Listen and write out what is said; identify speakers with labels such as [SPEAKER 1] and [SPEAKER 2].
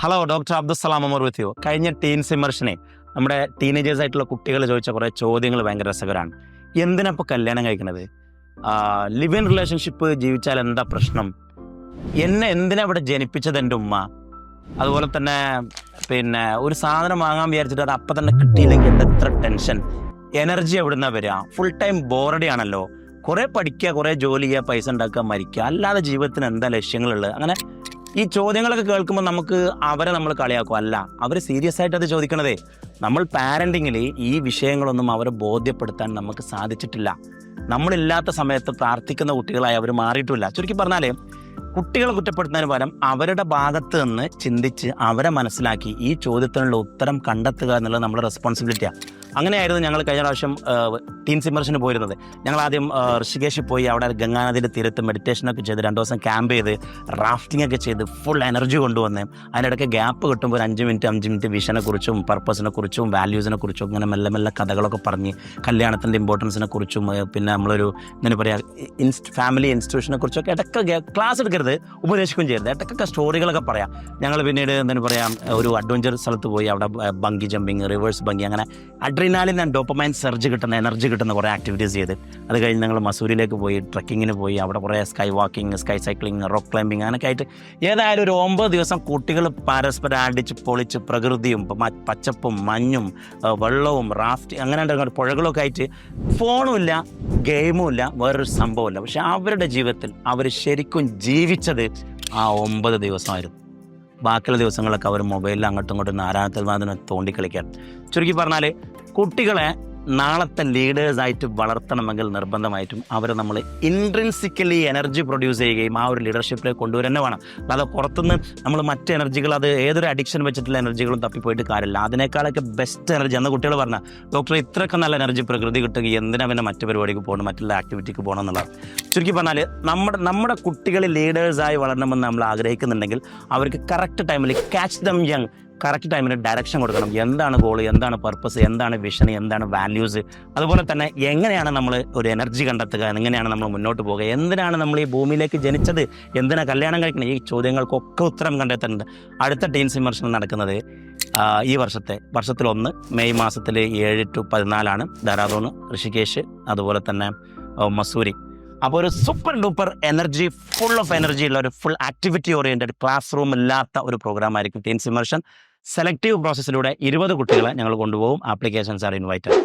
[SPEAKER 1] Hello doctor Abdussalam Amar with you. കഴിഞ്ഞ teens ഇമർഷനെ നമ്മുടെ teenagers ആയിട്ടുള്ള കുട്ടികൾ ചോദിച്ച കുറേ ചോദ്യങ്ങൾ ഭയങ്കര രസകരമാണ്. എന്തിനപ്പോൾ കല്യാണം കഴിക്കണത്? ലിവ് ഇൻ റിലേഷൻഷിപ്പ് ജീവിച്ചാൽ എന്താ പ്രശ്നം? എന്നെ എന്തിനാ ഇവിടെ ജനിപ്പിച്ചത് എൻ്റെ ഉമ്മ? അതുപോലെ തന്നെ ഒരു സാധനം വാങ്ങാൻ വിചാരിച്ചിട്ട് അത് അപ്പം തന്നെ കിട്ടിയില്ലെങ്കിൽ എൻ്റെ എത്ര ടെൻഷൻ, എനർജി എവിടുന്നാ വരിക? ഫുൾ ടൈം ബോറടി ആണല്ലോ. കുറേ പഠിക്കുക, കുറേ ജോലി ചെയ്യുക, പൈസ ഉണ്ടാക്കുക, മരിക്കുക, അല്ലാതെ ജീവിതത്തിന് എന്താ ലക്ഷ്യങ്ങളുള്ളത്? അങ്ങനെ ഈ ചോദ്യങ്ങളൊക്കെ കേൾക്കുമ്പോൾ നമുക്ക് അവരെ നമ്മൾ കളിയാക്കും. അല്ല, അവർ സീരിയസ് ആയിട്ട് അത് ചോദിക്കണതേ. നമ്മൾ പാരൻറ്റിങ്ങിൽ ഈ വിഷയങ്ങളൊന്നും അവരെ ബോധ്യപ്പെടുത്താൻ നമുക്ക് സാധിച്ചിട്ടില്ല. നമ്മളില്ലാത്ത സമയത്ത് പ്രാർത്ഥിക്കുന്ന കുട്ടികളായി അവർ മാറിയിട്ടില്ല. ചുരുക്കി പറഞ്ഞാൽ കുട്ടികളെ കുറ്റപ്പെടുത്തുന്നതിന് പകരം അവരുടെ ഭാഗത്ത് നിന്ന് ചിന്തിച്ച് അവരെ മനസ്സിലാക്കി ഈ ചോദ്യത്തിനുള്ള ഉത്തരം കണ്ടെത്തുക എന്നുള്ളത് നമ്മുടെ റെസ്പോൺസിബിലിറ്റിയാണ്. അങ്ങനെയായിരുന്നു ഞങ്ങൾ കഴിഞ്ഞ പ്രാവശ്യം ടീൻസ് ഇമർഷന് പോയിരുന്നത്. ഞങ്ങൾ ആദ്യം ഋഷികേശിൽ പോയി അവിടെ ഗംഗാനദിയുടെ തീരത്ത് മെഡിറ്റേഷനൊക്കെ ചെയ്ത് 2 ദിവസം ക്യാമ്പ് ചെയ്ത് റാഫ്റ്റിംഗ് ഒക്കെ ചെയ്ത് ഫുൾ എനർജി കൊണ്ടുവന്ന് അതിനിടയ്ക്ക് ഗ്യാപ്പ് കിട്ടുമ്പോൾ 5 മിനിറ്റ് വിഷനെ കുറിച്ചും പർപ്പസിനെ കുറിച്ചും വാല്യൂസിനെ കുറിച്ചും അങ്ങനെ മെല്ലെ മെല്ലെ കഥകളൊക്കെ പറഞ്ഞ് കല്യാണത്തിൻ്റെ ഇമ്പോർട്ടൻസിനെ കുറിച്ചും പിന്നെ നമ്മളൊരു എന്താ പറയുക ഫാമിലി ഇൻസ്റ്റിറ്റ്യൂഷനെ കുറിച്ചൊക്കെ ഇടയ്ക്ക് ക്ലാസ് എടുക്കരുത്, ഉപദേശിക്കുകയും ചെയ്യരുത്, ഇടയ്ക്കൊക്കെ സ്റ്റോറികളൊക്കെ പറയാം. ഞങ്ങൾ പിന്നീട് എന്താ പറയുക ഒരു അഡ്വഞ്ചർ സ്ഥലത്ത് പോയി അവിടെ ബങ്കി ജമ്പിങ്, റിവേഴ്സ് ബങ്കി, അങ്ങനെ അഡ്രിനാലിൻ ആൻഡ് ഡോപ്പമൈൻ സർജ് കിട്ടുന്ന എനർജി കിട്ടുന്ന കുറേ ആക്ടിവിറ്റീസ് ചെയ്ത് അത് കഴിഞ്ഞ് ഞങ്ങൾ മസൂരിയിലേക്ക് പോയി ട്രക്കിങ്ങിന് പോയി. അവിടെ കുറേ sky walking, sky cycling, rock climbing അങ്ങനെയൊക്കെ ആയിട്ട് ഏതായാലും ഒരു 9 ദിവസം കുട്ടികൾ പരസ്പരം അടിച്ച് പൊളിച്ച് പ്രകൃതിയും പച്ചപ്പും മഞ്ഞും വെള്ളവും റാഫ്റ്റ് അങ്ങനെ പുഴകളൊക്കെ ആയിട്ട് ഫോണും ഇല്ല, ഗെയിമും ഇല്ല, വേറൊരു സംഭവമില്ല. പക്ഷെ അവരുടെ ജീവിതത്തിൽ അവർ ശരിക്കും ജീവിച്ചത് ആ 9 ദിവസമായിരുന്നു. ബാക്കിയുള്ള ദിവസങ്ങളൊക്കെ അവർ മൊബൈലിൽ അങ്ങോട്ടും ഇങ്ങോട്ടും നാരായണത്തിൽ തോണ്ടിക്കളിക്കാൻ. ചുരുക്കി പറഞ്ഞാൽ കുട്ടികളെ നാളത്തെ ലീഡേഴ്സായിട്ട് വളർത്തണമെങ്കിൽ നിർബന്ധമായിട്ടും അവരെ നമ്മൾ ഇൻട്രിൻസിക്കലി എനർജി പ്രൊഡ്യൂസ് ചെയ്യുകയും ആ ഒരു ലീഡർഷിപ്പിലേക്ക് കൊണ്ടുവരുക തന്നെ വേണം. അല്ലാതെ പുറത്തുനിന്ന് നമ്മൾ മറ്റ് എനർജികൾ, അത് ഏതൊരു അഡിക്ഷൻ വെച്ചിട്ടുള്ള എനർജികളും തപ്പിപ്പോയിട്ട് കാര്യമില്ല. അതിനേക്കാളൊക്കെ ബെസ്റ്റ് എനർജി അന്ന് കുട്ടികൾ പറഞ്ഞാൽ ഡോക്ടർ ഇത്രയൊക്കെ നല്ല എനർജി പ്രകൃതി കിട്ടുക, എന്തിനാ പിന്നെ മറ്റു പരിപാടിക്ക് പോകണം, മറ്റുള്ള ആക്ടിവിറ്റിക്ക് പോകണം എന്നുള്ളത്. ചുരുക്കി പറഞ്ഞാൽ നമ്മുടെ കുട്ടികൾ ലീഡേഴ്സായി വളരണമെന്ന് നമ്മൾ ആഗ്രഹിക്കുന്നുണ്ടെങ്കിൽ അവർക്ക് കറക്റ്റ് ടൈമിൽ ക്യാച്ച് ദം യങ്, കറക്റ്റ് ടൈമിന് ഡയറക്ഷൻ കൊടുക്കണം. എന്താണ് ഗോൾ, എന്താണ് പർപ്പസ്, എന്താണ് വിഷൻ, എന്താണ് വാല്യൂസ്, അതുപോലെ തന്നെ എങ്ങനെയാണ് നമ്മൾ ഒരു എനർജി കണ്ടെത്തുക, എങ്ങനെയാണ് നമ്മൾ മുന്നോട്ട് പോകുക, എന്തിനാണ് നമ്മൾ ഈ ഭൂമിയിലേക്ക് ജനിച്ചത്, എന്തിനാണ് കല്യാണം കഴിക്കണം, ഈ ചോദ്യങ്ങൾക്കൊക്കെ ഉത്തരം കണ്ടെത്തുന്നുണ്ട്. അടുത്ത ടീൻസ് ഇമർഷൻ നടക്കുന്നത് ഈ വർഷത്തിൽ 1 മെയ് മാസത്തിൽ 7 to 14 ദെഹ്റാദൂൺ, ഋഷികേശ്, അതുപോലെ തന്നെ മസൂരി. അപ്പോൾ ഒരു super duper energy, full of energy ഉള്ള ഒരു full activity oriented class room ഇല്ലാത്ത ഒരു പ്രോഗ്രാം ആയിരിക്കും ടീൻസ് ഇമർഷൻ. സെലക്റ്റീവ് പ്രോസസ്സിലൂടെ 20 കുട്ടികളെ ഞങ്ങൾ കൊണ്ടുപോകും. Applications are invited.